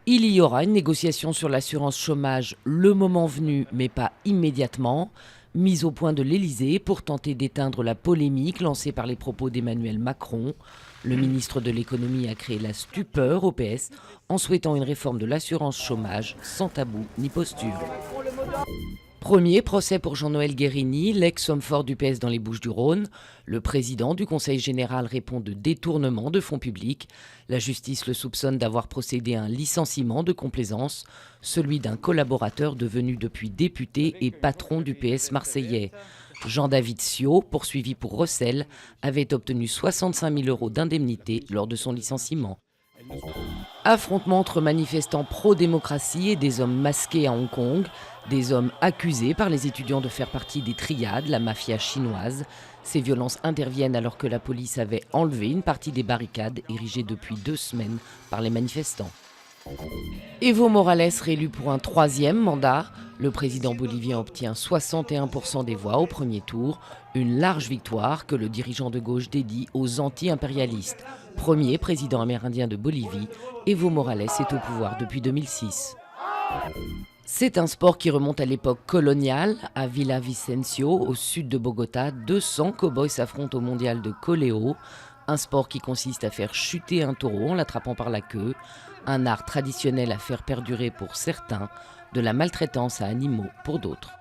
Il y aura une négociation sur l'assurance chômage le moment venu, mais pas immédiatement. Mise au point de l'Élysée pour tenter d'éteindre la polémique lancée par les propos d'Emmanuel Macron. Le ministre de l'économie a créé la stupeur au PS en souhaitant une réforme de l'assurance chômage sans tabou ni posture. Premier procès pour Jean-Noël Guérini, l'ex-homme fort du PS dans les Bouches-du-Rhône. Le président du Conseil général répond de détournement de fonds publics. La justice le soupçonne d'avoir procédé à un licenciement de complaisance, celui d'un collaborateur devenu depuis député et patron du PS marseillais. Jean-David Ciot, poursuivi pour recel, avait obtenu 65 000 € d'indemnité lors de son licenciement. Affrontement entre manifestants pro-démocratie et des hommes masqués à Hong Kong, des hommes accusés par les étudiants de faire partie des triades, la mafia chinoise. Ces violences interviennent alors que la police avait enlevé une partie des barricades érigées depuis 2 semaines par les manifestants. Evo Morales réélu pour un 3e mandat. Le président bolivien obtient 61% des voix au premier tour, une large victoire que le dirigeant de gauche dédie aux anti-impérialistes. Premier président amérindien de Bolivie, Evo Morales est au pouvoir depuis 2006. C'est un sport qui remonte à l'époque coloniale. À Villavicencio, au sud de Bogota, 200 cow-boys s'affrontent au mondial de Coléo. Un sport qui consiste à faire chuter un taureau en l'attrapant par la queue. Un art traditionnel à faire perdurer pour certains, de la maltraitance à animaux pour d'autres.